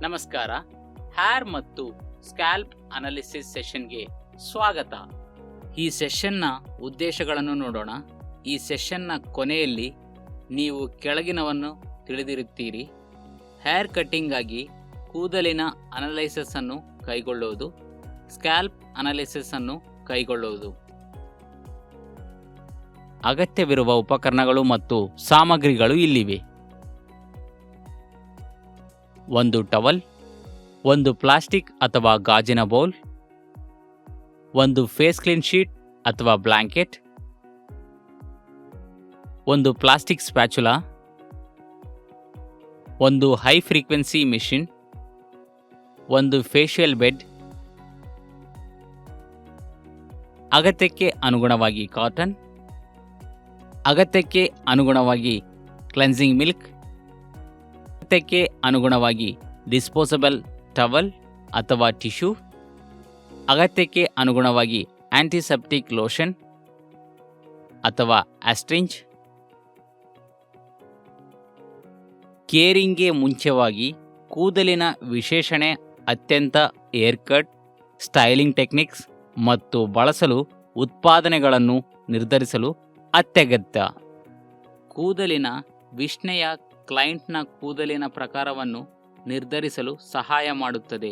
ನಮಸ್ಕಾರ. ಹೇರ್ ಮತ್ತು scalp analysis ಸೆಷನ್ಗೆ ಸ್ವಾಗತ. ಈ ಸೆಷನ್ನ ಉದ್ದೇಶಗಳನ್ನು ನೋಡೋಣ. ಈ ಸೆಷನ್ನ ಕೊನೆಯಲ್ಲಿ ನೀವು ಕೆಳಗಿನವನ್ನು ತಿಳಿದಿರುತ್ತೀರಿ. ಹೇರ್ ಕಟ್ಟಿಂಗ್ ಆಗಿ ಕೂದಲಿನ ಅನಾಲಿಸಿಸ್ ಅನ್ನು ಕೈಗೊಳ್ಳುವುದು, ಸ್ಕ್ಯಾಲ್ಪ್ ಅನಾಲಿಸಿಸ್ ಅನ್ನು ಕೈಗೊಳ್ಳುವುದು. ಅಗತ್ಯವಿರುವ ಉಪಕರಣಗಳು ಮತ್ತು ಸಾಮಗ್ರಿಗಳು ಇಲ್ಲಿವೆ. ಒಂದು ಟವಲ್, ಒಂದು ಪ್ಲಾಸ್ಟಿಕ್ ಅಥವಾ ಗಾಜಿನ ಬೌಲ್, ಒಂದು ಫೇಸ್ ಕ್ಲೀನ್ ಶೀಟ್ ಅಥವಾ ಬ್ಲಾಂಕೆಟ್, ಒಂದು ಪ್ಲಾಸ್ಟಿಕ್ ಸ್ಪ್ಯಾಚುಲಾ, ಒಂದು ಹೈ ಫ್ರೀಕ್ವೆನ್ಸಿ ಮೆಷಿನ್, ಒಂದು ಫೇಶಿಯಲ್ ಬೆಡ್, ಅಗತ್ಯಕ್ಕೆ ಅನುಗುಣವಾಗಿ ಕಾಟನ್, ಅಗತ್ಯಕ್ಕೆ ಅನುಗುಣವಾಗಿ ಕ್ಲೆನ್ಸಿಂಗ್ ಮಿಲ್ಕ್, ಅಗತ್ಯಕ್ಕೆ ಅನುಗುಣವಾಗಿ ಡಿಸ್ಪೋಸಬಲ್ ಟವಲ್ ಅಥವಾ ಟಿಶ್ಯೂ, ಅಗತ್ಯಕ್ಕೆ ಅನುಗುಣವಾಗಿ ಆಂಟಿಸೆಪ್ಟಿಕ್ ಲೋಷನ್ ಅಥವಾ ಆಸ್ಟ್ರಿಂಜ್. ಕೇರಿಂಗ್ಗೆ ಮುಂಚೆವಾಗಿ ಕೂದಲಿನ ವಿಶೇಷಣೆ, ಅತ್ಯಂತ ಹೇರ್ ಕಟ್, ಸ್ಟೈಲಿಂಗ್ ಟೆಕ್ನಿಕ್ಸ್ ಮತ್ತು ಬಳಸಲು ಉತ್ಪಾದನೆಗಳನ್ನು ನಿರ್ಧರಿಸಲು ಅತ್ಯಗತ್ಯ. ಕೂದಲಿನ ವಿಶ್ನೆಯ ಕ್ಲೈಂಟ್ನ ಕೂದಲಿನ ಪ್ರಕಾರವನ್ನು ನಿರ್ಧರಿಸಲು ಸಹಾಯ ಮಾಡುತ್ತದೆ.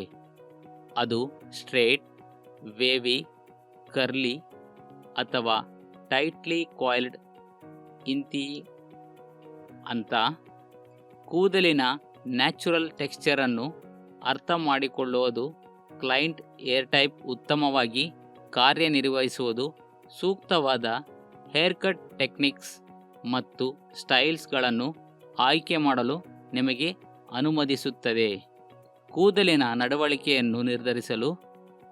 ಅದು ಸ್ಟ್ರೇಟ್, ವೇವಿ, ಕರ್ಲಿ ಅಥವಾ ಟೈಟ್ಲಿ ಕಾಯಿಲ್ಡ್ ಅಂತ. ಕೂದಲಿನ ನ್ಯಾಚುರಲ್ ಟೆಕ್ಸ್ಚರನ್ನು ಅರ್ಥ ಮಾಡಿಕೊಳ್ಳುವುದು, ಕ್ಲೈಂಟ್ ಹೇರ್ ಟೈಪ್ ಉತ್ತಮವಾಗಿ ಕಾರ್ಯನಿರ್ವಹಿಸುವುದು, ಸೂಕ್ತವಾದ ಹೇರ್ ಕಟ್ ಟೆಕ್ನಿಕ್ಸ್ ಮತ್ತು ಸ್ಟೈಲ್ಸ್ಗಳನ್ನು ಆಯ್ಕೆ ಮಾಡಲು ನಿಮಗೆ ಅನುಮತಿಸುತ್ತದೆ. ಕೂದಲಿನ ನಡವಳಿಕೆಯನ್ನು ನಿರ್ಧರಿಸಲು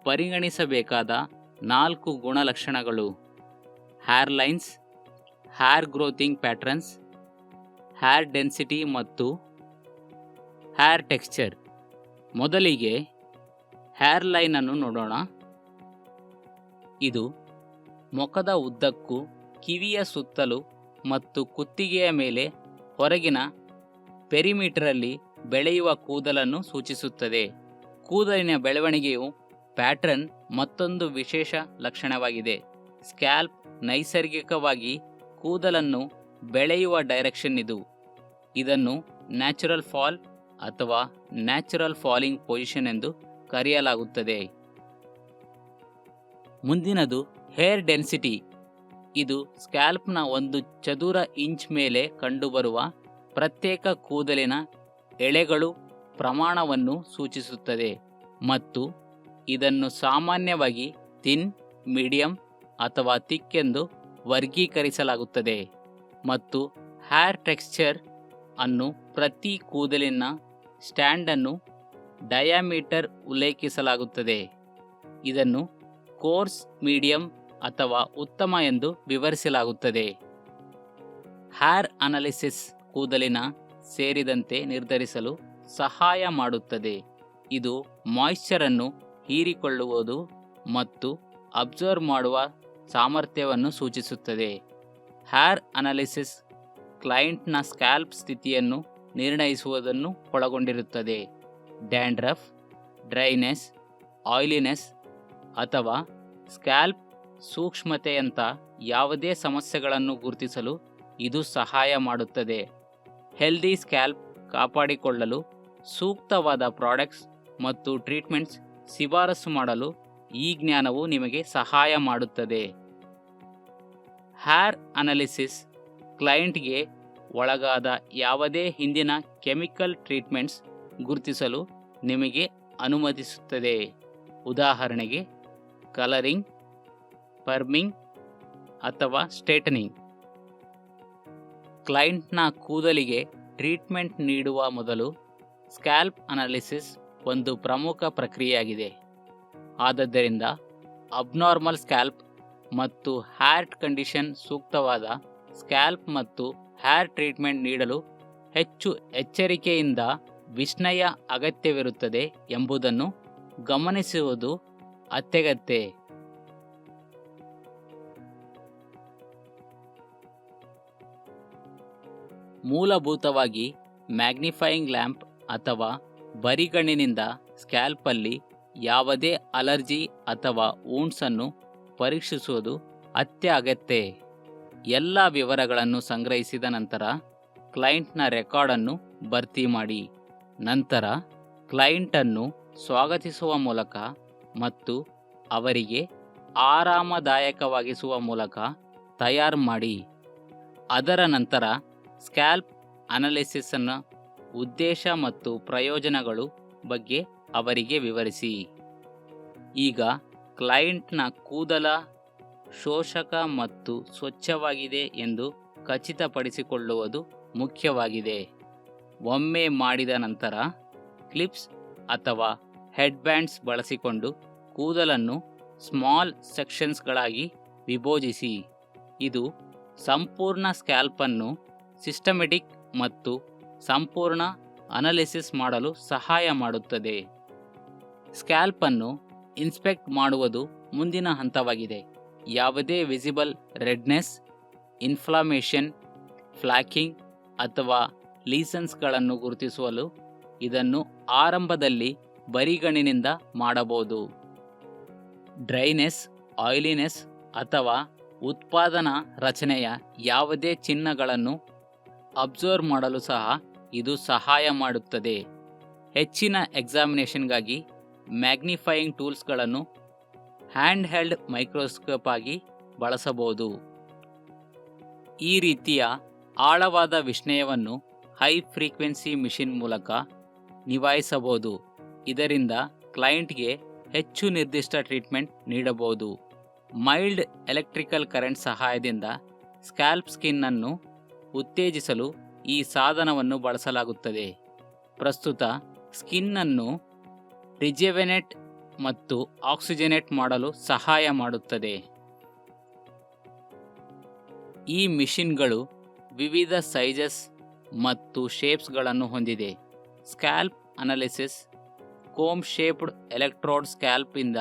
ಪರಿಗಣಿಸಬೇಕಾದ 4 ಗುಣಲಕ್ಷಣಗಳು: hair lines, hair growthing patterns, hair density ಮತ್ತು ಹೇರ್ ಟೆಕ್ಸ್ಚರ್. ಮೊದಲಿಗೆ ಹೇರ್ ಲೈನ್ ಅನ್ನು ನೋಡೋಣ. ಇದು ಮುಖದ ಉದ್ದಕ್ಕೂ, ಕಿವಿಯ ಸುತ್ತಲೂ ಮತ್ತು ಕುತ್ತಿಗೆಯ ಮೇಲೆ ಹೊರಗಿನ ಪೆರಿಮೀಟರಲ್ಲಿ ಬೆಳೆಯುವ ಕೂದಲನ್ನು ಸೂಚಿಸುತ್ತದೆ. ಕೂದಲಿನ ಬೆಳವಣಿಗೆಯು ಪ್ಯಾಟ್ರನ್ ಮತ್ತೊಂದು ವಿಶೇಷ ಲಕ್ಷಣವಾಗಿದೆ. ಸ್ಕ್ಯಾಲ್ಪ್ ನೈಸರ್ಗಿಕವಾಗಿ ಕೂದಲನ್ನು ಬೆಳೆಯುವ ಡೈರೆಕ್ಷನ್ ಇದು. ಇದನ್ನು ನ್ಯಾಚುರಲ್ ಫಾಲ್ ಅಥವಾ ನ್ಯಾಚುರಲ್ ಫಾಲಿಂಗ್ ಪೊಸಿಷನ್ ಎಂದು ಕರೆಯಲಾಗುತ್ತದೆ. ಮುಂದಿನದು ಹೇರ್ ಡೆನ್ಸಿಟಿ. ಇದು ಸ್ಕ್ಯಾಲ್ಪ್ನ 1 ಚದುರ ಇಂಚ್ ಮೇಲೆ ಕಂಡುಬರುವ ಪ್ರತ್ಯೇಕ ಕೂದಲಿನ ಎಳೆಗಳು ಪ್ರಮಾಣವನ್ನು ಸೂಚಿಸುತ್ತದೆ ಮತ್ತು ಇದನ್ನು ಸಾಮಾನ್ಯವಾಗಿ ಥಿನ್, ಮೀಡಿಯಂ ಅಥವಾ ಥಿಕ್ ಎಂದು ವರ್ಗೀಕರಿಸಲಾಗುತ್ತದೆ. ಮತ್ತು ಹೇರ್ ಟೆಕ್ಸ್ಚರ್ ಅನ್ನು ಪ್ರತಿ ಕೂದಲಿನ ಸ್ಟ್ಯಾಂಡನ್ನು ಡಯಾಮೀಟರ್ ಉಲ್ಲೇಖಿಸಲಾಗುತ್ತದೆ. ಇದನ್ನು ಕೋರ್ಸ್, ಮೀಡಿಯಂ ಅಥವಾ ಉತ್ತಮ ಎಂದು ವಿವರಿಸಲಾಗುತ್ತದೆ. ಹೇರ್ ಅನಾಲಿಸಿಸ್ ಕೂದಲಿನ ಸೇರಿದಂತೆ ನಿರ್ಧರಿಸಲು ಸಹಾಯ ಮಾಡುತ್ತದೆ. ಇದು ಮಾಯಿಶ್ಚರ್ ಅನ್ನು ಹೀರಿಕೊಳ್ಳುವುದು ಮತ್ತು ಅಬ್ಸರ್ವ್ ಮಾಡುವ ಸಾಮರ್ಥ್ಯವನ್ನು ಸೂಚಿಸುತ್ತದೆ. ಹೇರ್ ಅನಾಲಿಸಿಸ್ ಕ್ಲೈಂಟ್ನ ಸ್ಕ್ಯಾಲ್ಪ್ ಸ್ಥಿತಿಯನ್ನು ನಿರ್ಣಯಿಸುವುದನ್ನು ಒಳಗೊಂಡಿರುತ್ತದೆ. ಡ್ಯಾಂಡ್ರಫ್, ಡ್ರೈನೆಸ್, ಆಯಿಲಿನೆಸ್ ಅಥವಾ ಸ್ಕ್ಯಾಲ್ಪ್ ಸೂಕ್ಷ್ಮತೆಯಂಥ ಯಾವುದೇ ಸಮಸ್ಯೆಗಳನ್ನು ಗುರುತಿಸಲು ಇದು ಸಹಾಯ ಮಾಡುತ್ತದೆ. ಹೆಲ್ದಿ ಸ್ಕ್ಯಾಲ್ಪ್ ಕಾಪಾಡಿಕೊಳ್ಳಲು ಸೂಕ್ತವಾದ ಪ್ರಾಡಕ್ಟ್ಸ್ ಮತ್ತು ಟ್ರೀಟ್ಮೆಂಟ್ಸ್ ಶಿಫಾರಸು ಮಾಡಲು ಈ ಜ್ಞಾನವು ನಿಮಗೆ ಸಹಾಯ ಮಾಡುತ್ತದೆ. ಹೇರ್ ಅನಾಲಿಸಿಸ್ ಕ್ಲೈಂಟ್ಗೆ ಒಳಗಾದ ಯಾವುದೇ ಹಿಂದಿನ ಕೆಮಿಕಲ್ ಟ್ರೀಟ್ಮೆಂಟ್ಸ್ ಗುರುತಿಸಲು ನಿಮಗೆ ಅನುಮತಿಸುತ್ತದೆ. ಉದಾಹರಣೆಗೆ ಕಲರಿಂಗ್, ಪರ್ಮಿಂಗ್ ಅಥವಾ ಸ್ಟ್ರೇಟನಿಂಗ್. ಕ್ಲೈಂಟ್ನ ಕೂದಲಿಗೆ ಟ್ರೀಟ್ಮೆಂಟ್ ನೀಡುವ ಮೊದಲು ಸ್ಕ್ಯಾಲ್ಪ್ ಅನಾಲಿಸಿಸ್ ಒಂದು ಪ್ರಮುಖ ಪ್ರಕ್ರಿಯೆಯಾಗಿದೆ. ಆದ್ದರಿಂದ ಅಬ್ನಾರ್ಮಲ್ ಸ್ಕ್ಯಾಲ್ಪ್ ಮತ್ತು ಹೇರ್ ಕಂಡೀಷನ್ ಸೂಕ್ತವಾದ ಸ್ಕ್ಯಾಲ್ಪ್ ಮತ್ತು ಹೇರ್ ಟ್ರೀಟ್ಮೆಂಟ್ ನೀಡಲು ಹೆಚ್ಚು ಎಚ್ಚರಿಕೆಯಿಂದ ವಿಶ್ನೆಯ ಅಗತ್ಯವಿರುತ್ತದೆ ಎಂಬುದನ್ನು ಗಮನಿಸುವುದು ಅತ್ಯಗತ್ಯ. ಮೂಲಭೂತವಾಗಿ ಮ್ಯಾಗ್ನಿಫೈಯಿಂಗ್ ಲ್ಯಾಂಪ್ ಅಥವಾ ಬರಿಗಣ್ಣಿನಿಂದ ಸ್ಕ್ಯಾಲ್ಪಲ್ಲಿ ಯಾವುದೇ ಅಲರ್ಜಿ ಅಥವಾ ವೂಂಡ್ಸನ್ನು ಪರೀಕ್ಷಿಸುವುದು ಅತ್ಯಗತ್ಯ. ಎಲ್ಲ ವಿವರಗಳನ್ನು ಸಂಗ್ರಹಿಸಿದ ನಂತರ ಕ್ಲೈಂಟ್ನ ರೆಕಾರ್ಡನ್ನು ಭರ್ತಿ ಮಾಡಿ. ನಂತರ ಕ್ಲೈಂಟನ್ನು ಸ್ವಾಗತಿಸುವ ಮೂಲಕ ಮತ್ತು ಅವರಿಗೆ ಆರಾಮದಾಯಕವಾಗಿಸುವ ಮೂಲಕ ತಯಾರು ಮಾಡಿ. ಅದರ ನಂತರ ಸ್ಕ್ಯಾಲ್ಪ್ ಅನಾಲಿಸಿಸ್ನ ಉದ್ದೇಶ ಮತ್ತು ಪ್ರಯೋಜನಗಳು ಬಗ್ಗೆ ಅವರಿಗೆ ವಿವರಿಸಿ. ಈಗ ಕ್ಲೈಂಟ್ನ ಕೂದಲ ಶೋಷಕ ಮತ್ತು ಸ್ವಚ್ಛವಾಗಿದೆ ಎಂದು ಖಚಿತಪಡಿಸಿಕೊಳ್ಳುವುದು ಮುಖ್ಯವಾಗಿದೆ. ಒಮ್ಮೆ ಮಾಡಿದ ನಂತರ ಕ್ಲಿಪ್ಸ್ ಅಥವಾ ಹೆಡ್ಬ್ಯಾಂಡ್ಸ್ ಬಳಸಿಕೊಂಡು ಕೂದಲನ್ನು ಸ್ಮಾಲ್ ಸೆಕ್ಷನ್ಸ್ಗಳಾಗಿ ವಿಭಜಿಸಿ. ಇದು ಸಂಪೂರ್ಣ ಸ್ಕ್ಯಾಲ್ಪನ್ನು ಸಿಸ್ಟಮೆಟಿಕ್ ಮತ್ತು ಸಂಪೂರ್ಣ ಅನಾಲಿಸಿಸ್ ಮಾಡಲು ಸಹಾಯ ಮಾಡುತ್ತದೆ. ಸ್ಕ್ಯಾಲ್ಪನ್ನು ಇನ್ಸ್ಪೆಕ್ಟ್ ಮಾಡುವುದು ಮುಂದಿನ ಹಂತವಾಗಿದೆ. ಯಾವುದೇ ವಿಸಿಬಲ್ ರೆಡ್ನೆಸ್, ಇನ್ಫ್ಲಮೇಷನ್, ಫ್ಲಾಕಿಂಗ್ ಅಥವಾ ಲೀಸನ್ಸ್ಗಳನ್ನು ಗುರುತಿಸಲು ಇದನ್ನು ಆರಂಭದಲ್ಲಿ ಬರಿಗಣ್ಣಿನಿಂದ ಮಾಡಬಹುದು. ಡ್ರೈನೆಸ್, ಆಯಿಲಿನೆಸ್ ಅಥವಾ ಉತ್ಪಾದನಾ ರಚನೆಯ ಯಾವುದೇ ಚಿಹ್ನೆಗಳನ್ನು ಅಬ್ಸರ್ವ್ ಮಾಡಲು ಸಹ ಇದು ಸಹಾಯ ಮಾಡುತ್ತದೆ. ಹೆಚ್ಚಿನ ಎಕ್ಸಾಮಿನೇಷನ್ಗಾಗಿ ಮ್ಯಾಗ್ನಿಫೈಯಿಂಗ್ ಟೂಲ್ಸ್ಗಳನ್ನು ಹ್ಯಾಂಡ್ ಹೆಲ್ಡ್ ಮೈಕ್ರೋಸ್ಕೋಪ್ ಆಗಿ ಬಳಸಬಹುದು. ಈ ರೀತಿಯ ಆಳವಾದ ವಿಶ್ಲೇಷಣೆಯನ್ನು ಹೈ ಫ್ರೀಕ್ವೆನ್ಸಿ ಮಿಷಿನ್ ಮೂಲಕ ನಿಭಾಯಿಸಬಹುದು. ಇದರಿಂದ ಕ್ಲೈಂಟ್ಗೆ ಹೆಚ್ಚು ನಿರ್ದಿಷ್ಟ ಟ್ರೀಟ್ಮೆಂಟ್ ನೀಡಬಹುದು. ಮೈಲ್ಡ್ ಎಲೆಕ್ಟ್ರಿಕಲ್ ಕರೆಂಟ್ ಸಹಾಯದಿಂದ ಸ್ಕ್ಯಾಲ್ಪ್ ಸ್ಕಿನ್ ಅನ್ನು ಉತ್ತೇಜಿಸಲು ಈ ಸಾಧನವನ್ನು ಬಳಸಲಾಗುತ್ತದೆ. ಪ್ರಸ್ತುತ ಸ್ಕಿನ್ ಅನ್ನು ರಿಜೆವೆನೇಟ್ ಮತ್ತು ಆಕ್ಸಿಜನೇಟ್ ಮಾಡಲು ಸಹಾಯ ಮಾಡುತ್ತದೆ. ಈ ಮಿಷಿನ್ಗಳು ವಿವಿಧ ಸೈಜಸ್ ಮತ್ತು ಶೇಪ್ಸ್ಗಳನ್ನು ಹೊಂದಿದೆ. Scalp analysis comb shaped electrode scalp ಇಂದ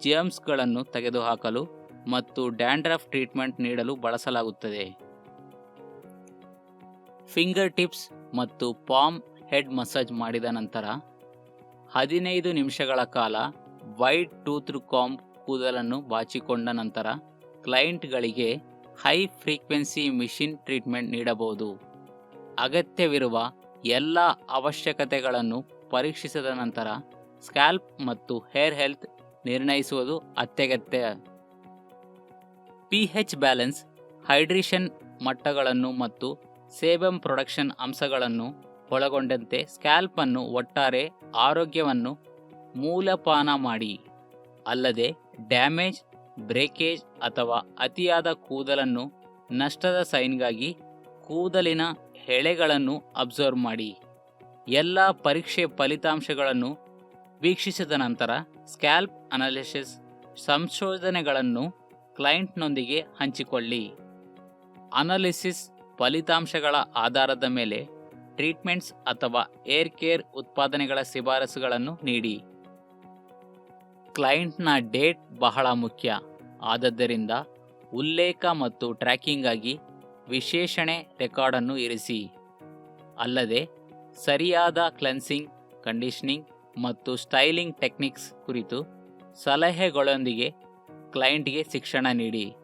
ಜರ್ಮ್ಸ್ಗಳನ್ನು ತೆಗೆದುಹಾಕಲು ಮತ್ತು ಡ್ಯಾಂಡ್ರಫ್ ಟ್ರೀಟ್ಮೆಂಟ್ ನೀಡಲು ಬಳಸಲಾಗುತ್ತದೆ. ಫಿಂಗರ್ ಟಿಪ್ಸ್ ಮತ್ತು ಪಾಮ್ ಹೆಡ್ ಮಸಾಜ್ ಮಾಡಿದ ನಂತರ 15 ನಿಮಿಷಗಳ ಕಾಲ ವೈಡ್ ಟೂತ್ ಕಾಂಬ್ ಕೂದಲನ್ನು ಬಾಚಿಕೊಂಡ ನಂತರ ಕ್ಲೈಂಟ್ಗಳಿಗೆ ಹೈ ಫ್ರೀಕ್ವೆನ್ಸಿ ಮಿಷಿನ್ ಟ್ರೀಟ್ಮೆಂಟ್ ನೀಡಬಹುದು. ಅಗತ್ಯವಿರುವ ಎಲ್ಲ ಅವಶ್ಯಕತೆಗಳನ್ನು ಪರೀಕ್ಷಿಸಿದ ನಂತರ ಸ್ಕ್ಯಾಲ್ಪ್ ಮತ್ತು ಹೇರ್ ಹೆಲ್ತ್ ನಿರ್ಣಯಿಸುವುದು ಅತ್ಯಗತ್ಯ. ಪಿಎಚ್ ಬ್ಯಾಲೆನ್ಸ್, ಹೈಡ್ರೇಷನ್ ಮಟ್ಟಗಳನ್ನು ಮತ್ತು ಸೇಬಮ್ ಪ್ರೊಡಕ್ಷನ್ ಅಂಶಗಳನ್ನು ಒಳಗೊಂಡಂತೆ ಸ್ಕ್ಯಾಲ್ಪ್ ಅನ್ನು ಒಟ್ಟಾರೆ ಆರೋಗ್ಯವನ್ನು ಮೂಲಪಾನ ಮಾಡಿ. ಅಲ್ಲದೆ ಡ್ಯಾಮೇಜ್, ಬ್ರೇಕೇಜ್ ಅಥವಾ ಅತಿಯಾದ ಕೂದಲನ್ನು ನಷ್ಟದ ಸೈನ್ಗಾಗಿ ಕೂದಲಿನ ಎಳೆಗಳನ್ನು ಅಬ್ಸರ್ವ್ ಮಾಡಿ. ಎಲ್ಲ ಪರೀಕ್ಷೆ ಫಲಿತಾಂಶಗಳನ್ನು ವೀಕ್ಷಿಸಿದ ನಂತರ ಸ್ಕ್ಯಾಲ್ಪ್ ಅನಾಲಿಸಿಸ್ ಸಂಶೋಧನೆಗಳನ್ನು ಕ್ಲೈಂಟ್ನೊಂದಿಗೆ ಹಂಚಿಕೊಳ್ಳಿ. ಅನಾಲಿಸಿಸ್ ಫಲಿತಾಂಶಗಳ ಆಧಾರದ ಮೇಲೆ ಟ್ರೀಟ್ಮೆಂಟ್ಸ್ ಅಥವಾ ಏರ್ ಕೇರ್ ಉತ್ಪಾದನೆಗಳ ಶಿಫಾರಸುಗಳನ್ನು ನೀಡಿ. ಕ್ಲೈಂಟ್ನ ಡೇಟ್ ಬಹಳ ಮುಖ್ಯ. ಆದ್ದರಿಂದ ಉಲ್ಲೇಖ ಮತ್ತು ಟ್ರ್ಯಾಕಿಂಗ್ ಆಗಿ ವಿಶೇಷಣೆ ರೆಕಾರ್ಡನ್ನು ಇರಿಸಿ. ಅಲ್ಲದೆ ಸರಿಯಾದ ಕ್ಲೆನ್ಸಿಂಗ್, ಕಂಡೀಷನಿಂಗ್ ಮತ್ತು ಸ್ಟೈಲಿಂಗ್ ಟೆಕ್ನಿಕ್ಸ್ ಕುರಿತು ಸಲಹೆಗಳೊಂದಿಗೆ ಕ್ಲೈಂಟ್ಗೆ ಶಿಕ್ಷಣ ನೀಡಿ.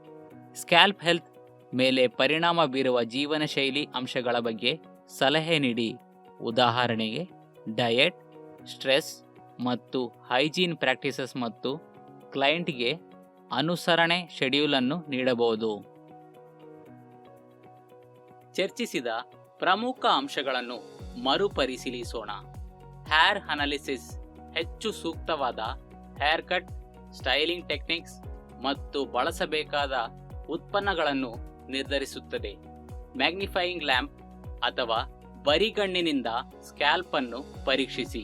ಸ್ಕ್ಯಾಲ್ಪ್ ಹೆಲ್ತ್ ಮೇಲೆ ಪರಿಣಾಮ ಬೀರುವ ಜೀವನ ಶೈಲಿ ಅಂಶಗಳ ಬಗ್ಗೆ ಸಲಹೆ ನೀಡಿ. ಉದಾಹರಣೆಗೆ ಡಯಟ್, ಸ್ಟ್ರೆಸ್ ಮತ್ತು ಹೈಜೀನ್ ಪ್ರಾಕ್ಟೀಸಸ್ ಮತ್ತು ಕ್ಲೈಂಟ್ಗೆ ಅನುಸರಣೆ ಶೆಡ್ಯೂಲನ್ನು ನೀಡಬಹುದು. ಚರ್ಚಿಸಿದ ಪ್ರಮುಖ ಅಂಶಗಳನ್ನು ಮರುಪರಿಶೀಲಿಸೋಣ. ಹೇರ್ ಅನಾಲಿಸಿಸ್ ಹೆಚ್ಚು ಸೂಕ್ತವಾದ ಹೇರ್ ಕಟ್, ಸ್ಟೈಲಿಂಗ್ ಟೆಕ್ನಿಕ್ಸ್ ಮತ್ತು ಬಳಸಬೇಕಾದ ಉತ್ಪನ್ನಗಳನ್ನು ನಿರ್ಧರಿಸುತ್ತದೆ. ಮ್ಯಾಗ್ನಿಫೈಯಿಂಗ್ ಲ್ಯಾಂಪ್ ಅಥವಾ ಬರಿಗಣ್ಣಿನಿಂದ ಸ್ಕ್ಯಾಲ್ಪ್ ಅನ್ನು ಪರೀಕ್ಷಿಸಿ.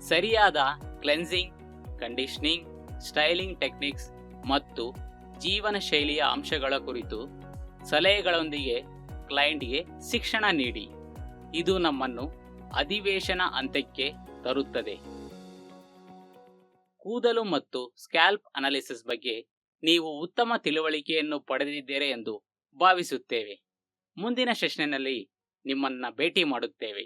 ಸರಿಯಾದ ಕ್ಲೆನ್ಸಿಂಗ್, ಕಂಡೀಷನಿಂಗ್, ಸ್ಟೈಲಿಂಗ್ ಟೆಕ್ನಿಕ್ಸ್ ಮತ್ತು ಜೀವನ ಶೈಲಿಯ ಅಂಶಗಳ ಕುರಿತು ಸಲಹೆಗಳೊಂದಿಗೆ ಕ್ಲೈಂಟ್ಗೆ ಶಿಕ್ಷಣ ನೀಡಿ. ಇದು ನಮ್ಮನ್ನು ಅಧಿವೇಶನ ಅಂತ್ಯಕ್ಕೆ ತರುತ್ತದೆ. ಕೂದಲು ಮತ್ತು ಸ್ಕ್ಯಾಲ್ಪ್ ಅನಾಲಿಸಿಸ್ ಬಗ್ಗೆ ನೀವು ಉತ್ತಮ ತಿಳುವಳಿಕೆಯನ್ನು ಪಡೆದಿದ್ದೀರಿ ಎಂದು ಭಾವಿಸುತ್ತೇವೆ. ಮುಂದಿನ ಸೆಷನ್ನಲ್ಲಿ ನಿಮ್ಮನ್ನು ಭೇಟಿ ಮಾಡುತ್ತೇವೆ.